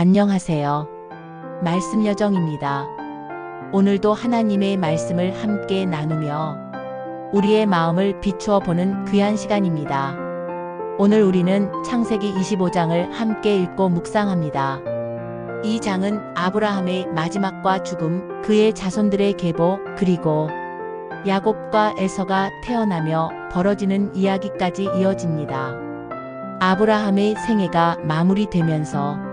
안녕하세요. 말씀 여정입니다. 오늘도 하나님의 말씀을 함께 나누며 우리의 마음을 비추어 보는 귀한 시간입니다. 오늘 우리는 창세기 25장을 함께 읽고 묵상합니다. 이 장은 아브라함의 마지막과 죽음, 그의 자손들의 계보, 그리고 야곱과 에서가 태어나며 벌어지는 이야기까지 이어집니다. 아브라함의 생애가 마무리되면서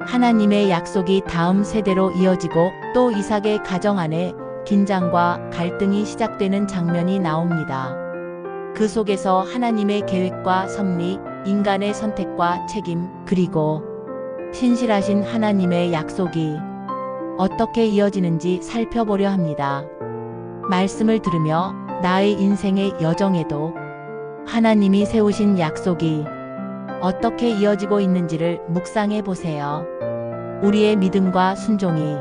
하나님의 약속이 다음 세대로 이어지고 또 이삭의 가정 안에 긴장과 갈등이 시작되는 장면이 나옵니다. 그 속에서 하나님의 계획과 섭리, 인간의 선택과 책임, 그리고 신실하신 하나님의 약속이 어떻게 이어지는지 살펴보려 합니다. 말씀을 들으며 나의 인생의 여정에도 하나님이 세우신 약속이 어떻게 이어지고 있는지를 묵상해 보세요. 우리의 믿음과 순종이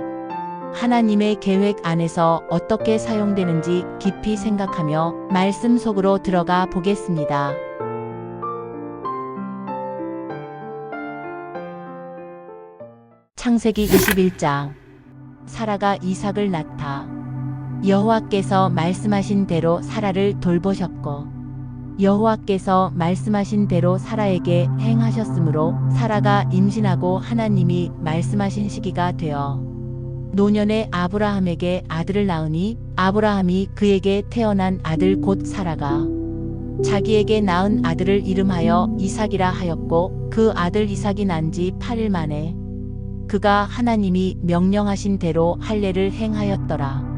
하나님의 계획 안에서 어떻게 사용되는지 깊이 생각하며 말씀 속으로 들어가 보겠습니다. 창세기 21장. 사라가 이삭을 낳다. 여호와께서 말씀하신 대로 사라를 돌보셨고 여호와께서 말씀하신 대로 사라에게 행하셨으므로 사라가 임신하고 하나님이 말씀하신 시기가 되어 노년의 아브라함에게 아들을 낳으니 아브라함이 그에게 태어난 아들 곧 사라가 자기에게 낳은 아들을 이름하여 이삭이라 하였고 그 아들 이삭이 난 지 8일 만에 그가 하나님이 명령하신 대로 할례를 행하였더라.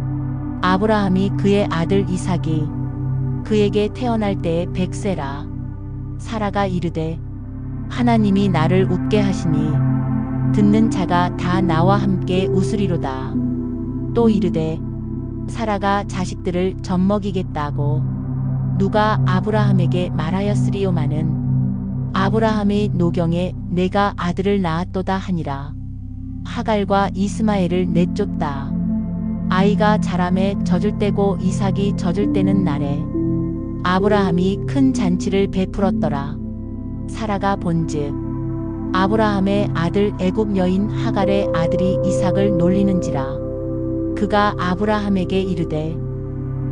아브라함이 그의 아들 이삭이 그에게 태어날 때에 100세라. 사라가 이르되 하나님이 나를 웃게 하시니 듣는 자가 다 나와 함께 웃으리로다. 또 이르되 사라가 자식들을 젖먹이겠다고 누가 아브라함에게 말하였으리요마는 아브라함의 노경에 내가 아들을 낳았도다 하니라. 하갈과 이스마엘을 내쫓다. 아이가 자라매 젖을 때고 이삭이 젖을 때는 날에 아브라함이 큰 잔치를 베풀었더라. 사라가 본즉 아브라함의 아들 애굽 여인 하갈의 아들이 이삭을 놀리는지라. 그가 아브라함에게 이르되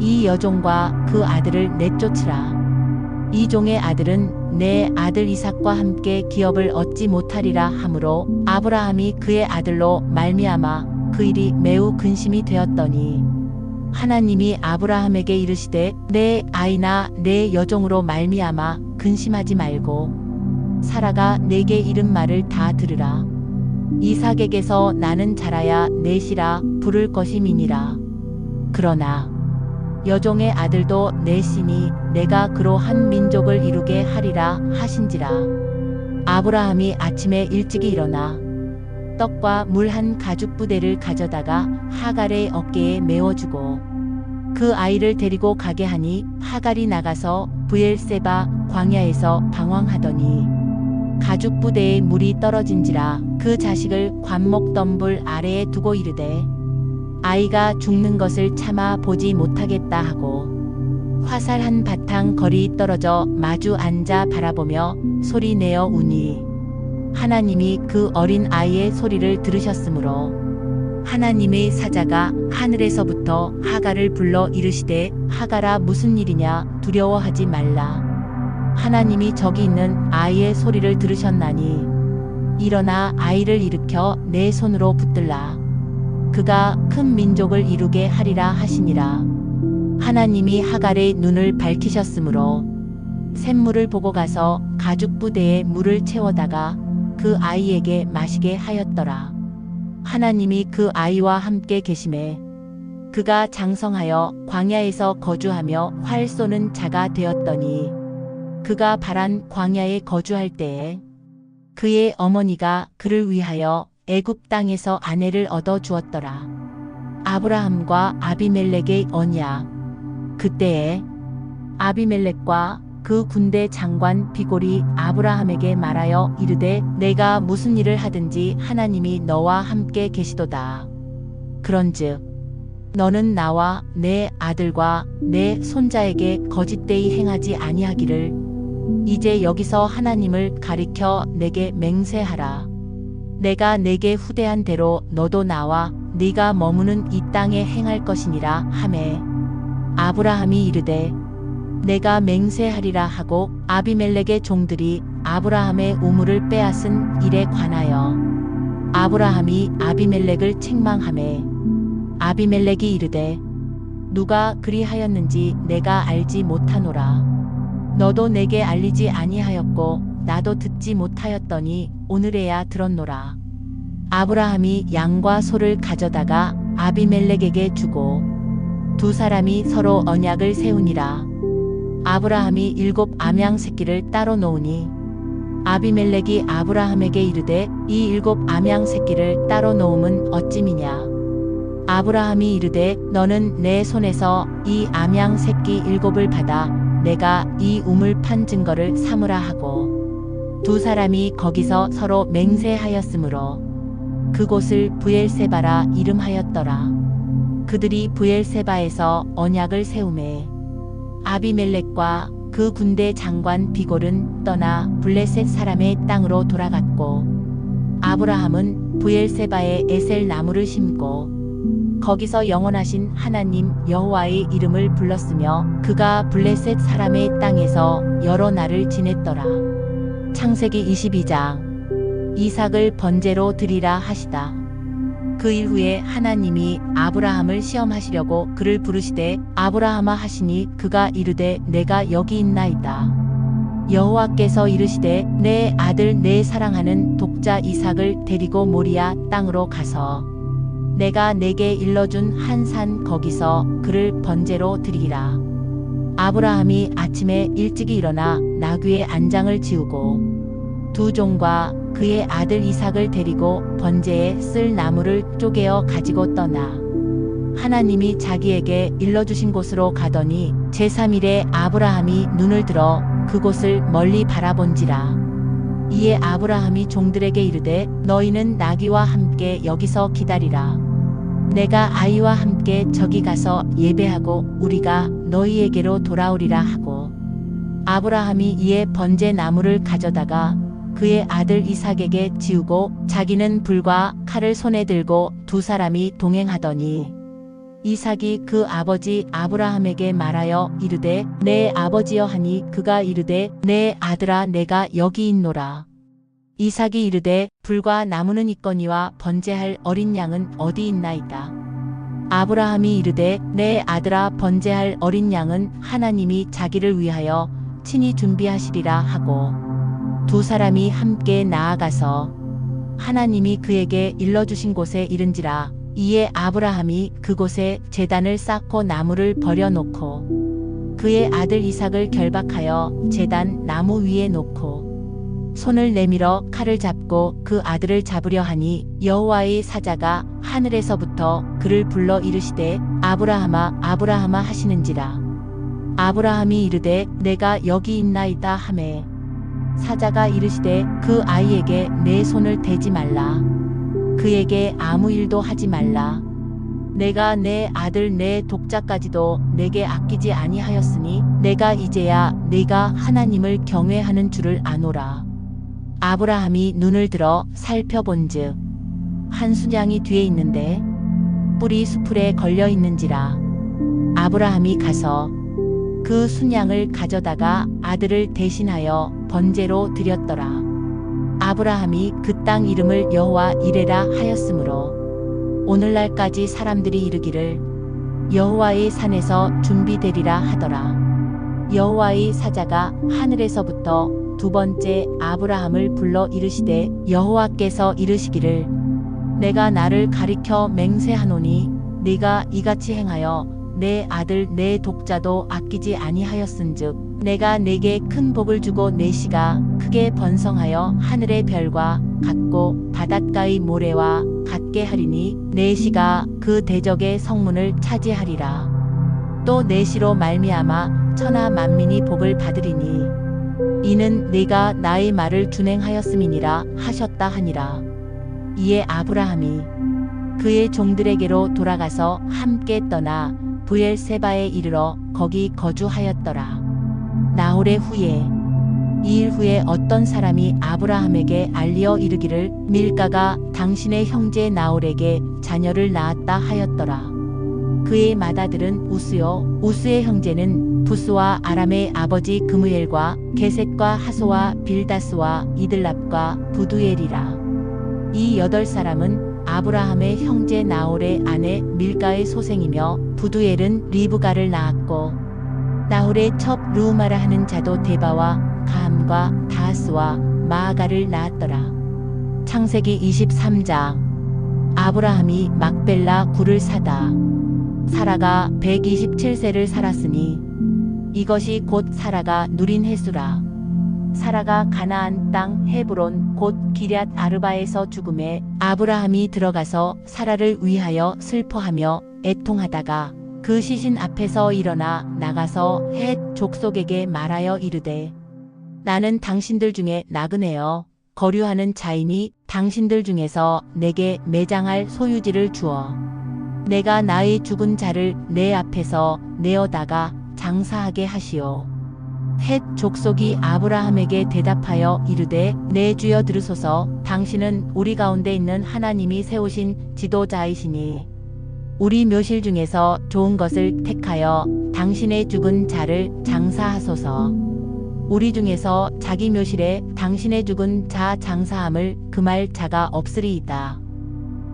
이 여종과 그 아들을 내쫓으라. 이 종의 아들은 내 아들 이삭과 함께 기업을 얻지 못하리라 하므로 아브라함이 그의 아들로 말미암아 그 일이 매우 근심이 되었더니 하나님이 아브라함에게 이르시되 내 아이나 내 여종으로 말미암아 근심하지 말고 사라가 내게 이른 말을 다 들으라. 이삭에게서 나는 자라야 넷이라 부를 것임이니라. 그러나 여종의 아들도 넷이니 내가 그로 한 민족을 이루게 하리라 하신지라. 아브라함이 아침에 일찍이 일어나 떡과 물 한 가죽 부대를 가져다가 하갈의 어깨에 메워주고 그 아이를 데리고 가게 하니 하갈이 나가서 브엘세바 광야에서 방황하더니 가죽 부대에 물이 떨어진지라. 그 자식을 관목 덤불 아래에 두고 이르되 아이가 죽는 것을 참아 보지 못하겠다 하고 화살 한 바탕 거리 떨어져 마주 앉아 바라보며 소리 내어 우니 하나님이 그 어린 아이의 소리를 들으셨으므로 하나님의 사자가 하늘에서부터 하갈을 불러 이르시되 하갈아 무슨 일이냐 두려워하지 말라. 하나님이 저기 있는 아이의 소리를 들으셨나니 일어나 아이를 일으켜 내 손으로 붙들라. 그가 큰 민족을 이루게 하리라 하시니라. 하나님이 하갈의 눈을 밝히셨으므로 샘물을 보고 가서 가죽 부대에 물을 채워다가 그 아이에게 마시게 하였더라. 하나님이 그 아이와 함께 계심에 그가 장성하여 광야에서 거주하며 활 쏘는 자가 되었더니 그가 바란 광야에 거주할 때에 그의 어머니가 그를 위하여 애굽 땅에서 아내를 얻어 주었더라. 아브라함과 아비멜렉의 언약. 그때에 아비멜렉과 그 군대 장관 비골이 아브라함에게 말하여 이르되 내가 무슨 일을 하든지 하나님이 너와 함께 계시도다. 그런즉 너는 나와 내 아들과 내 손자에게 거짓되이 행하지 아니하기를 이제 여기서 하나님을 가리켜 내게 맹세하라. 내가 내게 후대한 대로 너도 나와 네가 머무는 이 땅에 행할 것이니라 하매 아브라함이 이르되 내가 맹세하리라 하고 아비멜렉의 종들이 아브라함의 우물을 빼앗은 일에 관하여 아브라함이 아비멜렉을 책망하매 아비멜렉이 이르되 누가 그리하였는지 내가 알지 못하노라. 너도 내게 알리지 아니하였고 나도 듣지 못하였더니 오늘에야 들었노라. 아브라함이 양과 소를 가져다가 아비멜렉에게 주고 두 사람이 서로 언약을 세우니라. 아브라함이 7 암양 새끼를 따로 놓으니 아비멜렉이 아브라함에게 이르되 이 7 암양 새끼를 따로 놓음은 어찌미냐. 아브라함이 이르되 너는 내 손에서 이 암양 새끼 7을 받아 내가 이 우물 판 증거를 삼으라 하고 두 사람이 거기서 서로 맹세하였으므로 그곳을 부엘세바라 이름하였더라. 그들이 부엘세바에서 언약을 세우매 아비멜렉과 그 군대 장관 비골은 떠나 블레셋 사람의 땅으로 돌아갔고 아브라함은 부엘세바에 에셀 나무를 심고 거기서 영원하신 하나님 여호와의 이름을 불렀으며 그가 블레셋 사람의 땅에서 여러 날을 지냈더라. 창세기 22장. 이삭을 번제로 드리라 하시다. 그 일 후에 하나님이 아브라함을 시험하시려고 그를 부르시되 아브라함아 하시니 그가 이르되 내가 여기 있나이다. 여호와께서 이르시되 내 아들 내 사랑하는 독자 이삭을 데리고 모리아 땅으로 가서 내가 내게 일러준 한 산 거기서 그를 번제로 드리라. 아브라함이 아침에 일찍이 일어나 나귀의 안장을 지우고 두 종과 그의 아들 이삭을 데리고 번제에 쓸 나무를 쪼개어 가지고 떠나 하나님이 자기에게 일러주신 곳으로 가더니 제3일에 아브라함이 눈을 들어 그곳을 멀리 바라본지라. 이에 아브라함이 종들에게 이르되 너희는 나귀와 함께 여기서 기다리라. 내가 아이와 함께 저기 가서 예배하고 우리가 너희에게로 돌아오리라 하고 아브라함이 이에 번제 나무를 가져다가 그의 아들 이삭에게 지우고 자기는 불과 칼을 손에 들고 두 사람이 동행하더니 이삭이 그 아버지 아브라함에게 말하여 이르되 내 아버지여 하니 그가 이르되 내 아들아 내가 여기 있노라. 이삭이 이르되 불과 나무는 있거니와 번제할 어린 양은 어디 있나이까. 아브라함이 이르되 내 아들아 번제할 어린 양은 하나님이 자기를 위하여 친히 준비하시리라 하고 두 사람이 함께 나아가서 하나님이 그에게 일러주신 곳에 이른지라. 이에 아브라함이 그곳에 제단을 쌓고 나무를 버려놓고 그의 아들 이삭을 결박하여 제단 나무 위에 놓고 손을 내밀어 칼을 잡고 그 아들을 잡으려 하니 여호와의 사자가 하늘에서부터 그를 불러 이르시되 아브라함아 아브라함아 하시는지라. 아브라함이 이르되 내가 여기 있나이다 하매 사자가 이르시되 그 아이에게 내 손을 대지 말라. 그에게 아무 일도 하지 말라. 내가 내 아들 내 독자까지도 내게 아끼지 아니하였으니 내가 이제야 네가 하나님을 경외하는 줄을 아노라. 아브라함이 눈을 들어 살펴본즉 한 순양이 뒤에 있는데 뿔이 수풀에 걸려 있는지라. 아브라함이 가서 그 순양을 가져다가 아들을 대신하여 번제로 드렸더라. 아브라함이 그 땅 이름을 여호와 이레라 하였으므로 오늘날까지 사람들이 이르기를 여호와의 산에서 준비되리라 하더라. 여호와의 사자가 하늘에서부터 두 번째 아브라함을 불러 이르시되 여호와께서 이르시기를 내가 나를 가리켜 맹세하노니 네가 이같이 행하여 내 아들 내 독자도 아끼지 아니하였은즉 내가 내게 큰 복을 주고 내 씨가 크게 번성하여 하늘의 별과 같고 바닷가의 모래와 같게 하리니 내 씨가 그 대적의 성문을 차지하리라. 또 내 씨로 말미암아 천하 만민이 복을 받으리니 이는 네가 나의 말을 준행하였음이니라 하셨다 하니라. 이에 아브라함이 그의 종들에게로 돌아가서 함께 떠나 부엘세바에 이르러 거기 거주하였더라. 나홀의 후에 2일 후에 어떤 사람이 아브라함에게 알리어 이르기를 밀가가 당신의 형제 나홀에게 자녀를 낳았다 하였더라. 그의 맏아들은 우스요 우스의 형제는 부스와 아람의 아버지 그무엘과 게셋과 하소와 빌다스와 이들랍과 부두엘이라. 이 8사람은 아브라함의 형제 나홀의 아내 밀가의 소생이며 부두엘은 리브가를 낳았고 나홀의 첩 르우마라 하는 자도 데바와 가함과 다하스와 마아가를 낳았더라. 창세기 23장. 아브라함이 막벨라 굴을 사다. 사라가 127세를 살았으니 이것이 곧 사라가 누린 해수라. 사라가 가나안 땅 헤브론 곧 기럇 아르바에서 죽음에 아브라함이 들어가서 사라를 위하여 슬퍼하며 애통하다가 그 시신 앞에서 일어나 나가서 헷 족속에게 말하여 이르되 나는 당신들 중에 나그네여 거류하는 자이니 당신들 중에서 내게 매장할 소유지를 주어 내가 나의 죽은 자를 내 앞에서 내어다가 장사하게 하시오. 헷 족속이 아브라함에게 대답하여 이르되 내 주여 들으소서. 당신은 우리 가운데 있는 하나님이 세우신 지도자이시니 우리 묘실 중에서 좋은 것을 택하여 당신의 죽은 자를 장사하소서. 우리 중에서 자기 묘실에 당신의 죽은 자 장사함을 금할 자가 없으리이다.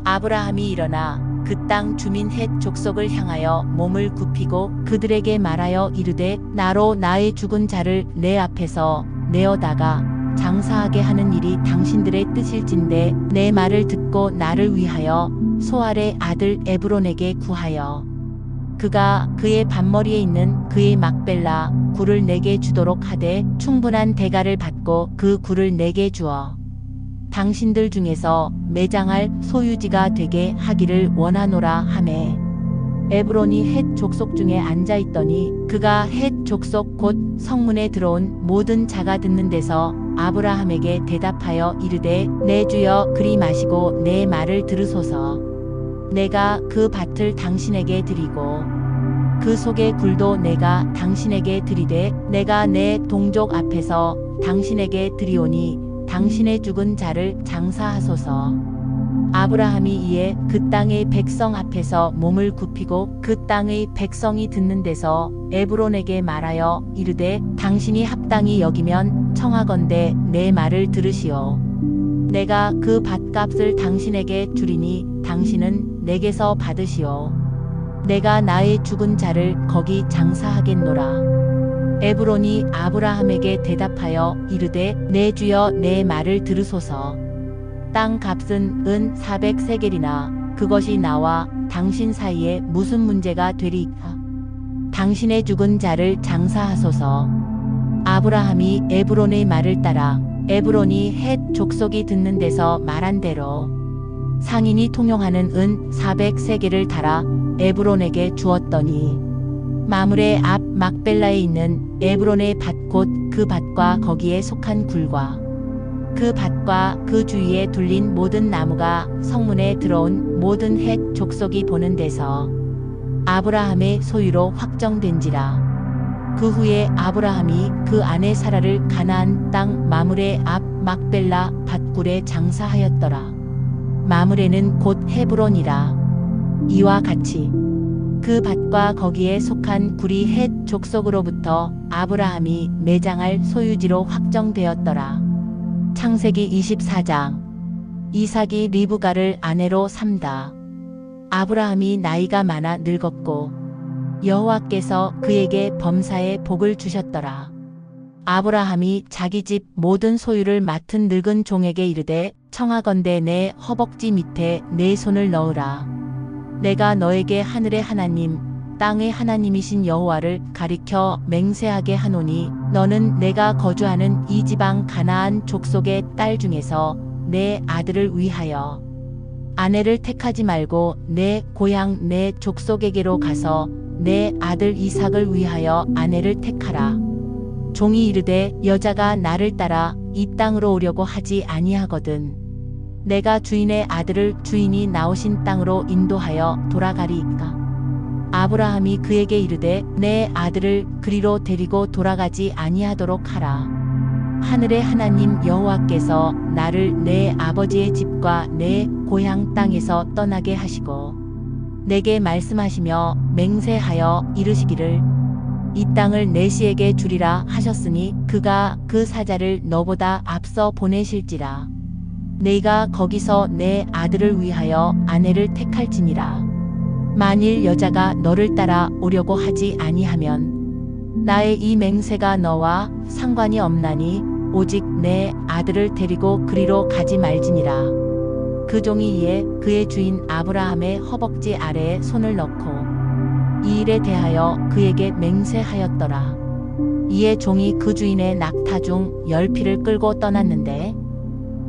아브라함이 일어나 그 땅 주민 헷 족속을 향하여 몸을 굽히고 그들에게 말하여 이르되 나로 나의 죽은 자를 내 앞에서 내어다가 장사하게 하는 일이 당신들의 뜻일진데 내 말을 듣고 나를 위하여 소알의 아들 에브론에게 구하여 그가 그의 밭머리에 있는 그의 막벨라 굴을 내게 주도록 하되 충분한 대가를 받고 그 굴을 내게 주어 당신들 중에서 매장할 소유지가 되게 하기를 원하노라 하매 에브론이 헷 족속 중에 앉아 있더니 그가 헷 족속 곧 성문에 들어온 모든 자가 듣는 데서 아브라함에게 대답하여 이르되 내 주여 그리 마시고 내 말을 들으소서. 내가 그 밭을 당신에게 드리고 그 속의 굴도 내가 당신에게 드리되 내가 내 동족 앞에서 당신에게 드리오니 당신의 죽은 자를 장사하소서. 아브라함이 이에 그 땅의 백성 앞에서 몸을 굽히고 그 땅의 백성이 듣는 데서 에브론에게 말하여 이르되 당신이 합당히 여기면 청하건대 내 말을 들으시오. 내가 그 밭값을 당신에게 주리니 당신은 내게서 받으시오. 내가 나의 죽은 자를 거기 장사하겠노라. 에브론이 아브라함에게 대답하여 이르되 내 주여 내 말을 들으소서. 땅 값은 은 400세겔이나 그것이 나와 당신 사이에 무슨 문제가 되리이까. 당신의 죽은 자를 장사하소서. 아브라함이 에브론의 말을 따라 에브론이 헷 족속이 듣는 데서 말한 대로 상인이 통용하는 은 400세겔을 달아 에브론에게 주었더니 마므레 앞 막벨라에 있는 에브론의 밭 곧 그 밭과 거기에 속한 굴과 그 밭과 그 주위에 둘린 모든 나무가 성문에 들어온 모든 헷 족속이 보는 데서 아브라함의 소유로 확정된지라. 그 후에 아브라함이 그 아내 사라를 가나안 땅 마므레 앞 막벨라 밭굴에 장사하였더라. 마므레는 곧 헤브론이라. 이와 같이 그 밭과 거기에 속한 굴이 헷 족속으로부터 아브라함이 매장할 소유지로 확정되었더라. 창세기 24장. 이삭이 리브가를 아내로 삼다. 아브라함이 나이가 많아 늙었고 여호와께서 그에게 범사의 복을 주셨더라. 아브라함이 자기 집 모든 소유를 맡은 늙은 종에게 이르되 청하건대 내 허벅지 밑에 내 손을 넣으라. 내가 너에게 하늘의 하나님 땅의 하나님이신 여호와를 가리켜 맹세하게 하노니 너는 내가 거주하는 이 지방 가나안 족속의 딸 중에서 내 아들을 위하여 아내를 택하지 말고 내 고향 내 족속에게로 가서 내 아들 이삭을 위하여 아내를 택하라. 종이 이르되 여자가 나를 따라 이 땅으로 오려고 하지 아니하거든. 내가 주인의 아들을 주인이 나오신 땅으로 인도하여 돌아가리이까. 아브라함이 그에게 이르되 내 아들을 그리로 데리고 돌아가지 아니하도록 하라. 하늘의 하나님 여호와께서 나를 내 아버지의 집과 내 고향 땅에서 떠나게 하시고 내게 말씀하시며 맹세하여 이르시기를 이 땅을 내 씨에게 주리라 하셨으니 그가 그 사자를 너보다 앞서 보내실지라. 내가 거기서 내 아들을 위하여 아내를 택할지니라. 만일 여자가 너를 따라 오려고 하지 아니하면 나의 이 맹세가 너와 상관이 없나니 오직 내 아들을 데리고 그리로 가지 말지니라. 그 종이 이에 그의 주인 아브라함의 허벅지 아래에 손을 넣고 이 일에 대하여 그에게 맹세하였더라. 이에 종이 그 주인의 낙타 중 10匹를 끌고 떠났는데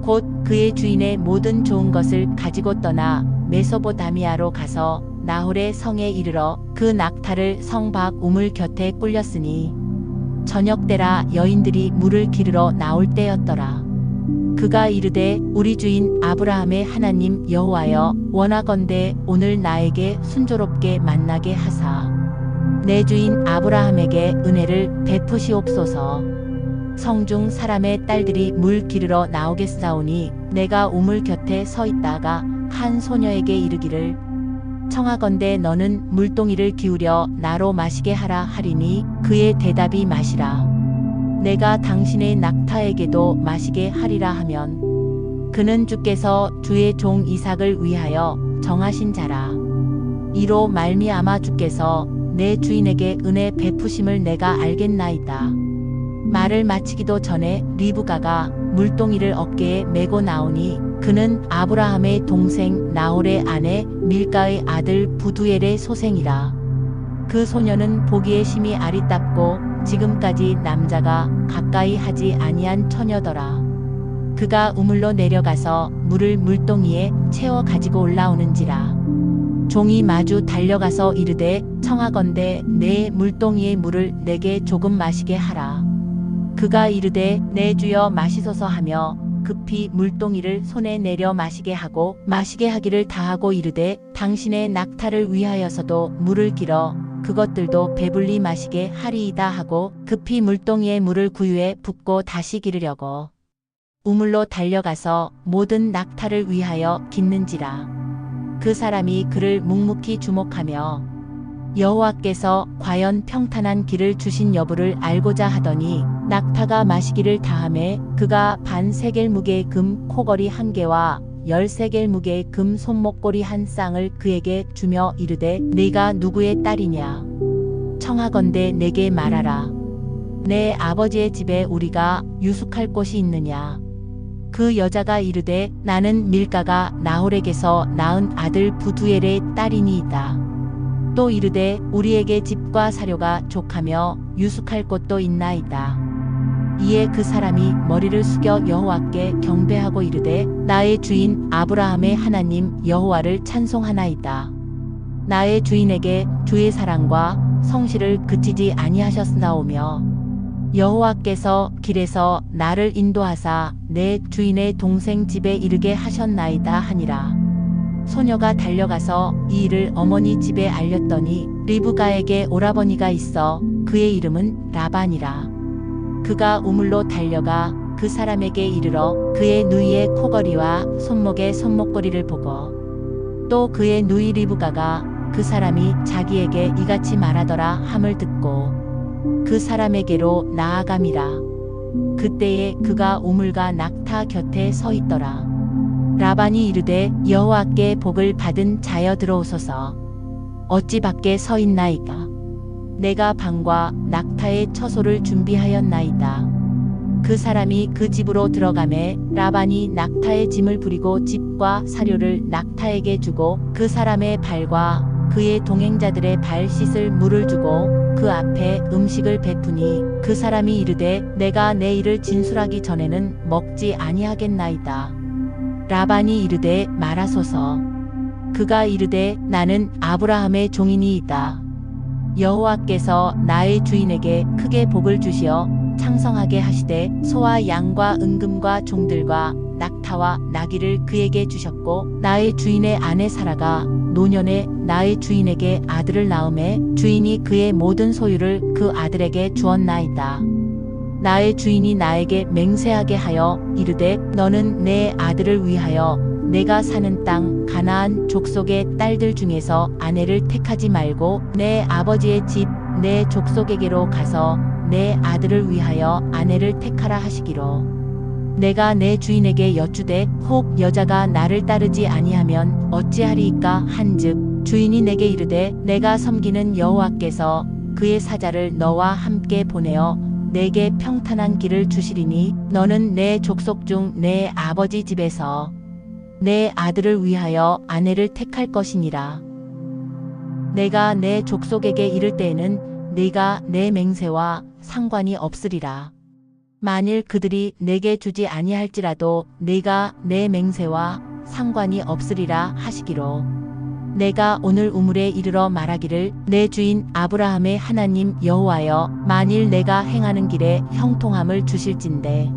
곧 그의 주인의 모든 좋은 것을 가지고 떠나 메소보다미아로 가서 나홀의 성에 이르러 그 낙타를 성 밖 우물 곁에 꿀렸으니 저녁 때라 여인들이 물을 기르러 나올 때였더라. 그가 이르되 우리 주인 아브라함의 하나님 여호와여 원하건대 오늘 나에게 순조롭게 만나게 하사 내 주인 아브라함에게 은혜를 베푸시옵소서. 성중 사람의 딸들이 물 기르러 나오겠사오니 내가 우물 곁에 서 있다가 한 소녀에게 이르기를 청하건대 너는 물동이를 기울여 나로 마시게 하라 하리니 그의 대답이 마시라. 내가 당신의 낙타에게도 마시게 하리라 하면 그는 주께서 주의 종 이삭을 위하여 정하신 자라. 이로 말미암아 주께서 내 주인에게 은혜 베푸심을 내가 알겠나이다. 말을 마치기도 전에 리브가가 물동이를 어깨에 메고 나오니 그는 아브라함의 동생 나홀의 아내 밀가의 아들 부두엘의 소생이라. 그 소녀는 보기에 심히 아리답고 지금까지 남자가 가까이 하지 아니한 처녀더라. 그가 우물로 내려가서 물을 물동이에 채워 가지고 올라오는지라. 종이 마주 달려가서 이르되 청하건대 내 물동이의 물을 내게 조금 마시게 하라. 그가 이르되 내 주여 마시소서 하며 급히 물동이를 손에 내려 마시게 하고 마시게 하기를 다하고 이르되 당신의 낙타를 위하여서도 물을 길어 그것들도 배불리 마시게 하리이다 하고 급히 물동이에 물을 구유에 붓고 다시 기르려고 우물로 달려가서 모든 낙타를 위하여 깃는지라. 그 사람이 그를 묵묵히 주목하며 여호와께서 과연 평탄한 길을 주신 여부를 알고자 하더니 낙타가 마시기를 다하매 그가 반 세겔 무게의 금 코걸이 1개와 10세겔 무게의 금 손목고리 1쌍을 그에게 주며 이르되 네가 누구의 딸이냐? 청하건대 내게 말하라. 내 아버지의 집에 우리가 유숙할 곳이 있느냐? 그 여자가 이르되 나는 밀가가 나홀에게서 낳은 아들 부두엘의 딸이니이다. 또 이르되 우리에게 집과 사료가 족하며 유숙할 곳도 있나이다. 이에 그 사람이 머리를 숙여 여호와께 경배하고 이르되 나의 주인 아브라함의 하나님 여호와를 찬송하나이다. 나의 주인에게 주의 사랑과 성실을 그치지 아니하셨사오며 여호와께서 길에서 나를 인도하사 내 주인의 동생 집에 이르게 하셨나이다 하니라. 소녀가 달려가서 이 일을 어머니 집에 알렸더니 리브가에게 오라버니가 있어 그의 이름은 라반이라. 그가 우물로 달려가 그 사람에게 이르러 그의 누이의 코걸이와 손목의 손목걸이를 보고 또 그의 누이 리브가가 그 사람이 자기에게 이같이 말하더라 함을 듣고 그 사람에게로 나아감이라. 그때에 그가 우물가 낙타 곁에 서 있더라. 라반이 이르되 여호와께 복을 받은 자여 들어오소서. 어찌 밖에 서 있나이까? 내가 방과 낙타의 처소를 준비하였나이다. 그 사람이 그 집으로 들어가매 라반이 낙타의 짐을 부리고 집과 사료를 낙타에게 주고 그 사람의 발과 그의 동행자들의 발 씻을 물을 주고 그 앞에 음식을 베푸니 그 사람이 이르되 내가 내 일을 진술하기 전에는 먹지 아니하겠나이다. 라반이 이르되 말하소서. 그가 이르되 나는 아브라함의 종이니이다. 여호와께서 나의 주인에게 크게 복을 주시어 창성하게 하시되 소와 양과 은금과 종들과 낙타와 나귀를 그에게 주셨고 나의 주인의 아내 사라가 노년에 나의 주인에게 아들을 낳음에 주인이 그의 모든 소유를 그 아들에게 주었나이다. 나의 주인이 나에게 맹세하게 하여 이르되 너는 내 아들을 위하여 내가 사는 땅 가나안 족속의 딸들 중에서 아내를 택하지 말고 내 아버지의 집 내 족속에게로 가서 내 아들을 위하여 아내를 택하라 하시기로 내가 내 주인에게 여쭈되 혹 여자가 나를 따르지 아니하면 어찌하리이까 한즉 주인이 내게 이르되 내가 섬기는 여호와께서 그의 사자를 너와 함께 보내어 내게 평탄한 길을 주시리니 너는 내 족속 중 내 아버지 집에서 내 아들을 위하여 아내를 택할 것이니라. 내가 내 족속에게 이를 때에는 네가 내 맹세와 상관이 없으리라. 만일 그들이 내게 주지 아니할지라도 네가 내 맹세와 상관이 없으리라 하시기로 내가 오늘 우물에 이르러 말하기를 내 주인 아브라함의 하나님 여호와여 만일 내가 행하는 길에 형통함을 주실진대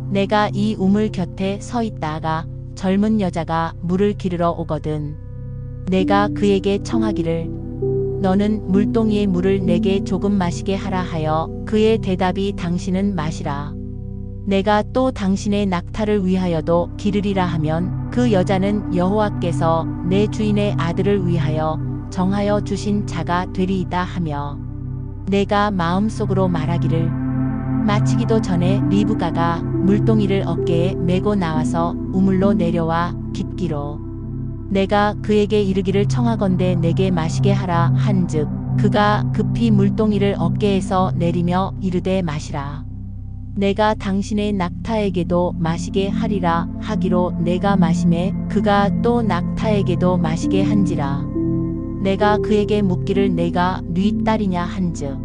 내가 이 우물 곁에 서 있다가 젊은 여자가 물을 기르러 오거든 내가 그에게 청하기를 너는 물동이의 물을 내게 조금 마시게 하라 하여 그의 대답이 당신은 마시라. 내가 또 당신의 낙타를 위하여도 기르리라 하면 그 여자는 여호와께서 내 주인의 아들을 위하여 정하여 주신 자가 되리이다 하며 내가 마음속으로 말하기를 마치기도 전에 리브가가 물동이를 어깨에 메고 나와서 우물로 내려와 깊기로 내가 그에게 이르기를 청하건대 내게 마시게 하라 한즉 그가 급히 물동이를 어깨에서 내리며 이르되 마시라. 내가 당신의 낙타에게도 마시게 하리라 하기로 내가 마시매 그가 또 낙타에게도 마시게 한지라. 내가 그에게 묻기를 내가 네 딸이냐 한즉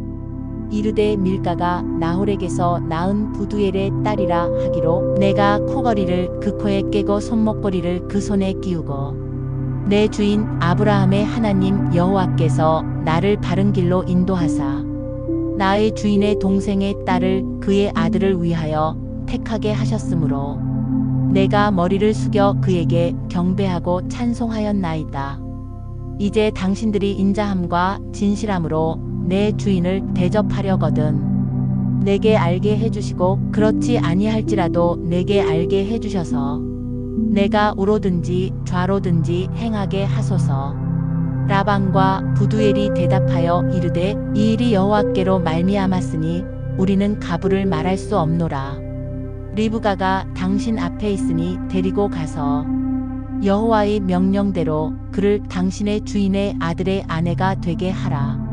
이르되 밀가가 나홀에게서 낳은 부두엘의 딸이라 하기로 내가 코걸이를 그 코에 깨고 손목걸이를 그 손에 끼우고 내 주인 아브라함의 하나님 여호와께서 나를 바른 길로 인도하사 나의 주인의 동생의 딸을 그의 아들을 위하여 택하게 하셨으므로 내가 머리를 숙여 그에게 경배하고 찬송하였나이다. 이제 당신들이 인자함과 진실함으로 내 주인을 대접하려거든 내게 알게 해주시고 그렇지 아니할지라도 내게 알게 해주셔서 내가 우로든지 좌로든지 행하게 하소서. 라반과 부두엘이 대답하여 이르되 이 일이 여호와께로 말미암았으니 우리는 가부를 말할 수 없노라. 리브가가 당신 앞에 있으니 데리고 가서 여호와의 명령대로 그를 당신의 주인의 아들의 아내가 되게 하라.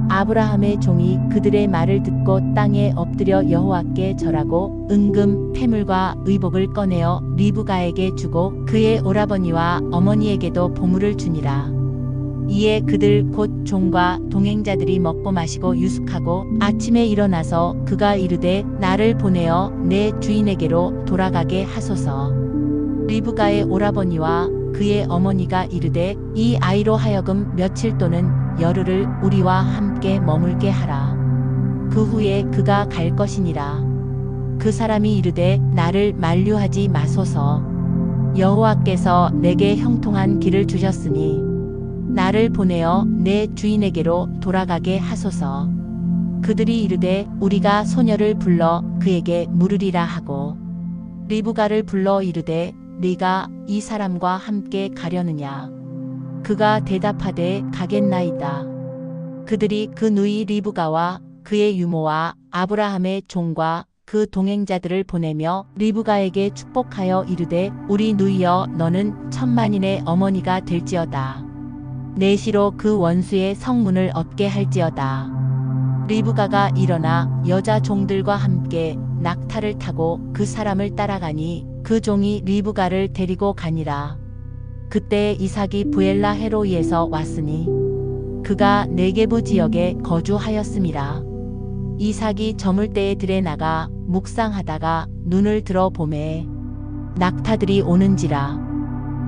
아브라함의 종이 그들의 말을 듣고 땅에 엎드려 여호와께 절하고 은금, 패물과 의복을 꺼내어 리브가에게 주고 그의 오라버니와 어머니에게도 보물을 주니라. 이에 그들 곧 종과 동행자들이 먹고 마시고 유숙하고 아침에 일어나서 그가 이르되 나를 보내어 내 주인에게로 돌아가게 하소서. 리브가의 오라버니와 그의 어머니가 이르되 이 아이로 하여금 며칠 또는 열흘을 우리와 함께 머물게 하라. 그 후에 그가 갈 것이니라. 그 사람이 이르되 나를 만류하지 마소서. 여호와께서 내게 형통한 길을 주셨으니 나를 보내어 내 주인에게로 돌아가게 하소서. 그들이 이르되 우리가 소녀를 불러 그에게 물으리라 하고 리브가를 불러 이르되 네가 이 사람과 함께 가려느냐? 그가 대답하되 가겠나이다. 그들이 그 누이 리브가와 그의 유모와 아브라함의 종과 그 동행자들을 보내며 리브가에게 축복하여 이르되 우리 누이여 너는 천만인의 어머니가 될지어다. 내시로 그 원수의 성문을 얻게 할지어다. 리브가가 일어나 여자 종들과 함께 낙타를 타고 그 사람을 따라가니 그 종이 리브가를 데리고 가니라. 그때 이삭이 부엘라 헤로이에서 왔으니 그가 네게부 지역에 거주하였음이라. 이삭이 저물 때에 들에 나가 묵상하다가 눈을 들어 보매 낙타들이 오는지라.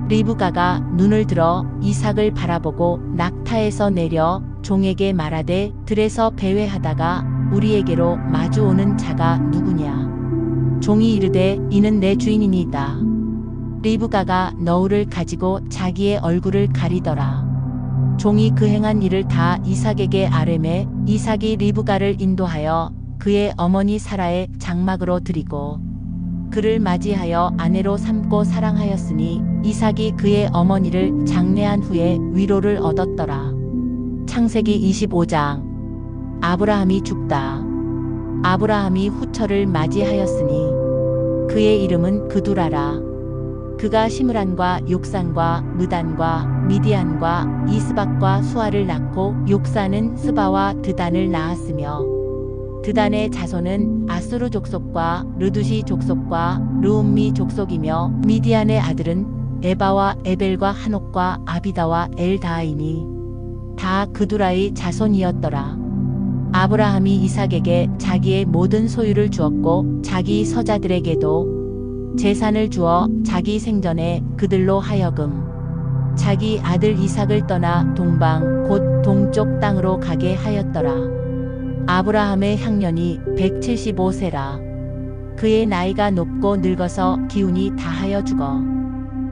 리브가가 눈을 들어 이삭을 바라보고 낙타에서 내려 종에게 말하되 들에서 배회하다가 우리에게로 마주오는 자가 누구냐? 종이 이르되 이는 내 주인이니이다. 리브가가 너울을 가지고 자기의 얼굴을 가리더라. 종이 그 행한 일을 다 이삭에게 아뢰매 이삭이 리브가를 인도하여 그의 어머니 사라의 장막으로 드리고 그를 맞이하여 아내로 삼고 사랑하였으니 이삭이 그의 어머니를 장례한 후에 위로를 얻었더라. 창세기 25장. 아브라함이 죽다. 아브라함이 후처를 맞이하였으니 그의 이름은 그두라라. 그가 시므란과 욕산과 느단과 미디안과 이스박과 수아를 낳고 욕산은 스바와 드단을 낳았으며 드단의 자손은 아수르 족속과 르두시 족속과 르움미 족속이며 미디안의 아들은 에바와 에벨과 한옥과 아비다와 엘다하이니 다 그두라의 자손이었더라. 아브라함이 이삭에게 자기의 모든 소유를 주었고 자기 서자들에게도 재산을 주어 자기 생전에 그들로 하여금 자기 아들 이삭을 떠나 동방 곧 동쪽 땅으로 가게 하였더라. 아브라함의 향년이 175세라. 그의 나이가 높고 늙어서 기운이 다하여 죽어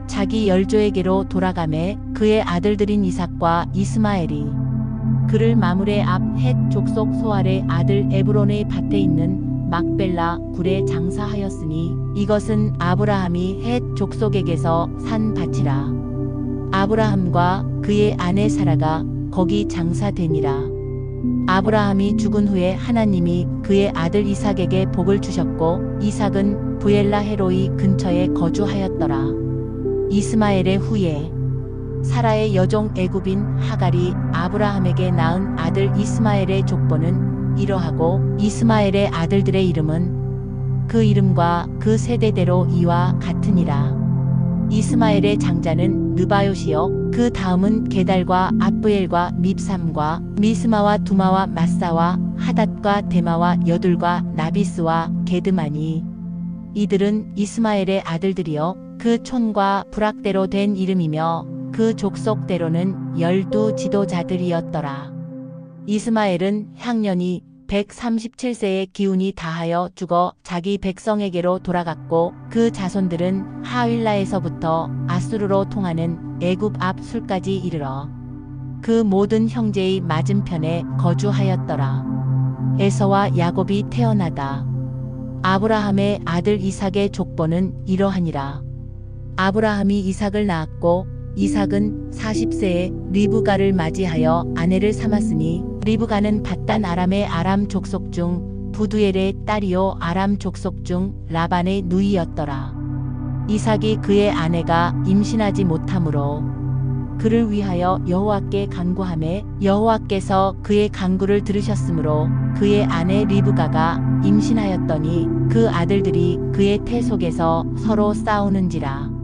자기 열조에게로 돌아가매 그의 아들들인 이삭과 이스마엘이 그를 마므레 앞 헷 족속 소알의 아들 에브론의 밭에 있는 막벨라 굴에 장사하였으니 이것은 아브라함이 헷 족속에게서 산 밭이라. 아브라함과 그의 아내 사라가 거기 장사되니라. 아브라함이 죽은 후에 하나님이 그의 아들 이삭에게 복을 주셨고 이삭은 부엘라 헤로이 근처에 거주하였더라. 이스마엘의 후예 사라의 여종 애굽인 하갈이 아브라함에게 낳은 아들 이스마엘의 족보는 이러하고 이스마엘의 아들들의 이름은 그 이름과 그 세대대로 이와 같으니라. 이스마엘의 장자는 느바요시요 그 다음은 게달과 압브엘과 밉삼과 미스마와 두마와 마사와 하닷과 데마와 여둘과 나비스와 게드마니 이들은 이스마엘의 아들들이요 그 촌과 부락대로 된 이름이며 그 족속대로는 12 지도자들이었더라. 이스마엘은 향년이 137세의 기운이 다하여 죽어 자기 백성에게로 돌아갔고 그 자손들은 하윌라에서부터 아수르로 통하는 애굽 앞 술까지 이르러 그 모든 형제의 맞은편에 거주하였더라. 에서와 야곱이 태어나다. 아브라함의 아들 이삭의 족보는 이러하니라. 아브라함이 이삭을 낳았고 이삭은 40세에 리브가를 맞이하여 아내를 삼았으니 리브가는 밧단 아람의 아람 족속 중 부두엘의 딸이요 아람 족속 중 라반의 누이였더라. 이삭이 그의 아내가 임신하지 못하므로 그를 위하여 여호와께 간구하매 여호와께서 그의 간구를 들으셨으므로 그의 아내 리브가가 임신하였더니 그 아들들이 그의 태 속에서 서로 싸우는지라.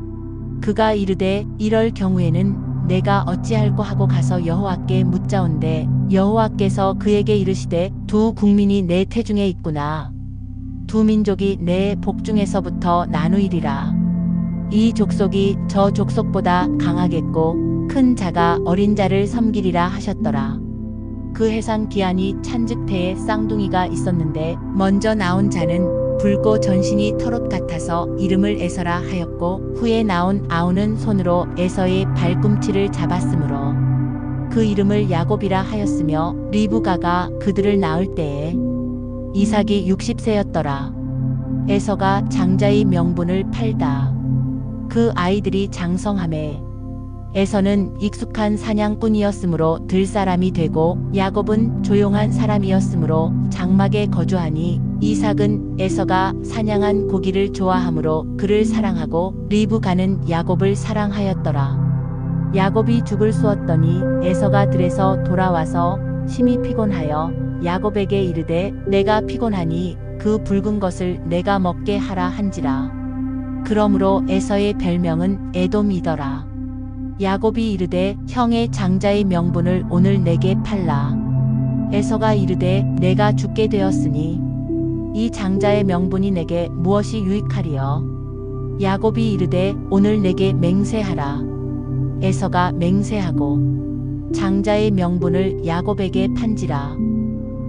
그가 이르되 이럴 경우에는 내가 어찌할꼬 하고 가서 여호와께 묻자온대 여호와께서 그에게 이르시되 두 국민이 내 태중에 있구나. 두 민족이 내 복중에서부터 나누이리라. 이 족속이 저 족속보다 강하겠고 큰 자가 어린 자를 섬기리라 하셨더라. 그 해상 기한이 찬즉태에 쌍둥이가 있었는데 먼저 나온 자는 붉고 전신이 털옷 같아서 이름을 에서라 하였고 후에 나온 아우는 손으로 에서의 발꿈치를 잡았으므로 그 이름을 야곱이라 하였으며 리브가가 그들을 낳을 때에 이삭이 60세였더라. 에서가 장자의 명분을 팔다. 그 아이들이 장성하매 에서는 익숙한 사냥꾼이었으므로 들사람이 되고 야곱은 조용한 사람이었으므로 장막에 거주하니 이삭은 에서가 사냥한 고기를 좋아하므로 그를 사랑하고 리브가는 야곱을 사랑하였더라. 야곱이 죽을 쑤었더니 에서가 들에서 돌아와서 심히 피곤하여 야곱에게 이르되 내가 피곤하니 그 붉은 것을 내가 먹게 하라 한지라. 그러므로 에서의 별명은 에돔이더라. 야곱이 이르되 형의 장자의 명분을 오늘 내게 팔라. 에서가 이르되 내가 죽게 되었으니 이 장자의 명분이 내게 무엇이 유익하리요. 야곱이 이르되 오늘 내게 맹세하라. 에서가 맹세하고 장자의 명분을 야곱에게 판지라.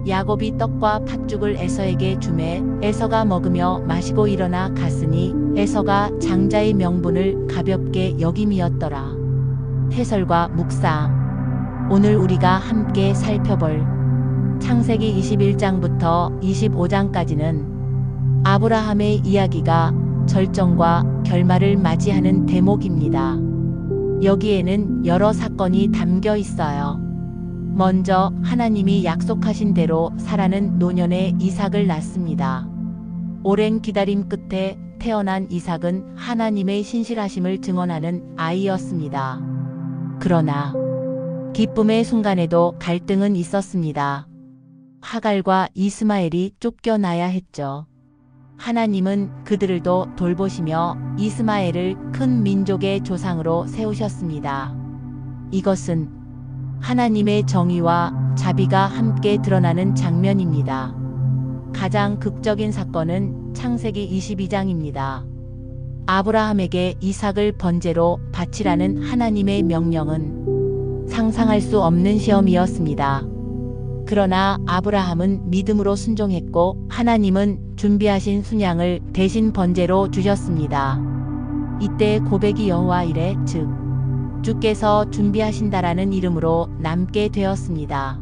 야곱이 떡과 팥죽을 에서에게 주매 에서가 먹으며 마시고 일어나 갔으니 에서가 장자의 명분을 가볍게 여김이었더라. 해설과 묵상. 오늘 우리가 함께 살펴볼 창세기 21장부터 25장까지는 아브라함의 이야기가 절정과 결말을 맞이하는 대목입니다. 여기에는 여러 사건이 담겨 있어요. 먼저 하나님이 약속하신 대로 사라는 노년에 이삭을 낳습니다. 오랜 기다림 끝에 태어난 이삭은 하나님의 신실하심을 증언하는 아이였습니다. 그러나 기쁨의 순간에도 갈등은 있었습니다. 하갈과 이스마엘이 쫓겨나야 했죠. 하나님은 그들도 돌보시며 이스마엘을 큰 민족의 조상으로 세우셨습니다. 이것은 하나님의 정의와 자비가 함께 드러나는 장면입니다. 가장 극적인 사건은 창세기 22장입니다. 아브라함에게 이삭을 번제로 바치라는 하나님의 명령은 상상할 수 없는 시험이었습니다. 그러나 아브라함은 믿음으로 순종했고 하나님은 준비하신 순양을 대신 번제로 주셨습니다. 이때 고백이 여호와 이레 즉 주께서 준비하신다라는 이름으로 남게 되었습니다.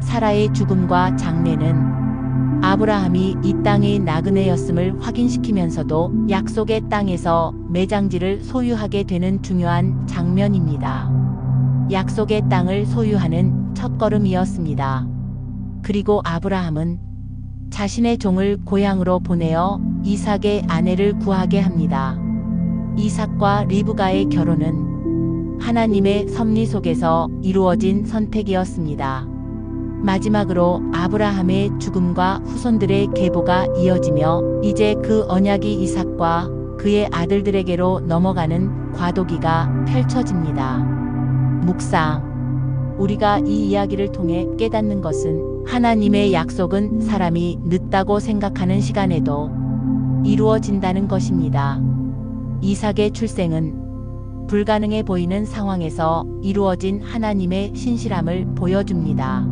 사라의 죽음과 장례는 아브라함이 이 땅의 나그네였음을 확인시키면서도 약속의 땅에서 매장지를 소유하게 되는 중요한 장면입니다. 약속의 땅을 소유하는 첫걸음이었습니다. 그리고 아브라함은 자신의 종을 고향으로 보내어 이삭의 아내를 구하게 합니다. 이삭과 리브가의 결혼은 하나님의 섭리 속에서 이루어진 선택이었습니다. 마지막으로 아브라함의 죽음과 후손들의 계보가 이어지며 이제 그 언약이 이삭과 그의 아들들에게로 넘어가는 과도기가 펼쳐집니다. 묵상. 우리가 이 이야기를 통해 깨닫는 것은 하나님의 약속은 사람이 늦다고 생각하는 시간에도 이루어진다는 것입니다. 이삭의 출생은 불가능해 보이는 상황에서 이루어진 하나님의 신실함을 보여줍니다.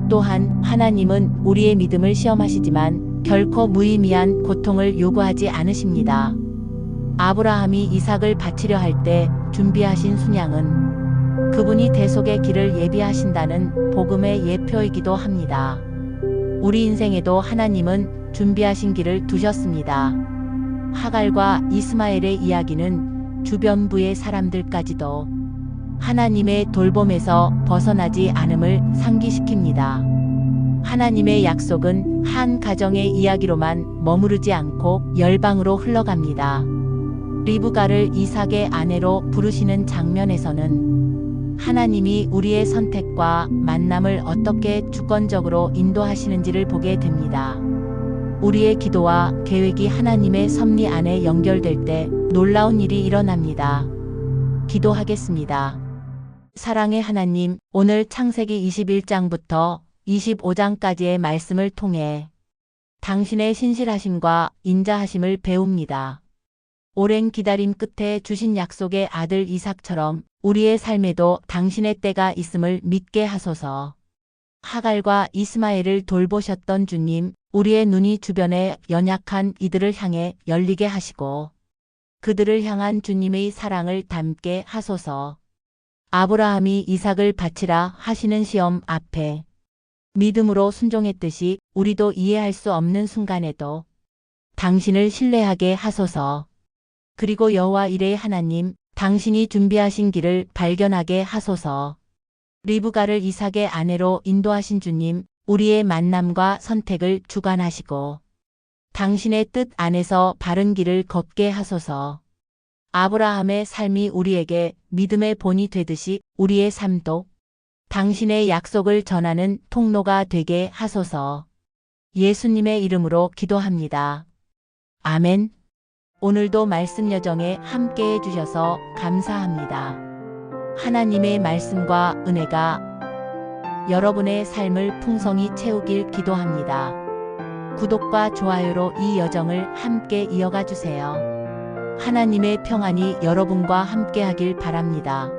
또한 하나님은 우리의 믿음을 시험하시지만 결코 무의미한 고통을 요구하지 않으십니다. 아브라함이 이삭을 바치려 할 때 준비하신 순양은 그분이 대속의 길을 예비하신다는 복음의 예표이기도 합니다. 우리 인생에도 하나님은 준비하신 길을 두셨습니다. 하갈과 이스마엘의 이야기는 주변부의 사람들까지도 하나님의 돌봄에서 벗어나지 않음을 상기시킵니다. 하나님의 약속은 한 가정의 이야기로만 머무르지 않고 열방으로 흘러갑니다. 리브가를 이삭의 아내로 부르시는 장면에서는 하나님이 우리의 선택과 만남을 어떻게 주권적으로 인도하시는지를 보게 됩니다. 우리의 기도와 계획이 하나님의 섭리 안에 연결될 때 놀라운 일이 일어납니다. 기도하겠습니다. 사랑의 하나님, 오늘 창세기 21장부터 25장까지의 말씀을 통해 당신의 신실하심과 인자하심을 배웁니다. 오랜 기다림 끝에 주신 약속의 아들 이삭처럼 우리의 삶에도 당신의 때가 있음을 믿게 하소서. 하갈과 이스마엘을 돌보셨던 주님, 우리의 눈이 주변에 연약한 이들을 향해 열리게 하시고 그들을 향한 주님의 사랑을 담게 하소서. 아브라함이 이삭을 바치라 하시는 시험 앞에 믿음으로 순종했듯이 우리도 이해할 수 없는 순간에도 당신을 신뢰하게 하소서. 그리고 여호와 이레의 하나님, 당신이 준비하신 길을 발견하게 하소서. 리브가를 이삭의 아내로 인도하신 주님, 우리의 만남과 선택을 주관하시고 당신의 뜻 안에서 바른 길을 걷게 하소서. 아브라함의 삶이 우리에게 믿음의 본이 되듯이 우리의 삶도 당신의 약속을 전하는 통로가 되게 하소서. 예수님의 이름으로 기도합니다. 아멘. 오늘도 말씀 여정에 함께 해주셔서 감사합니다. 하나님의 말씀과 은혜가 여러분의 삶을 풍성히 채우길 기도합니다. 구독과 좋아요로 이 여정을 함께 이어가 주세요. 하나님의 평안이 여러분과 함께 하길 바랍니다.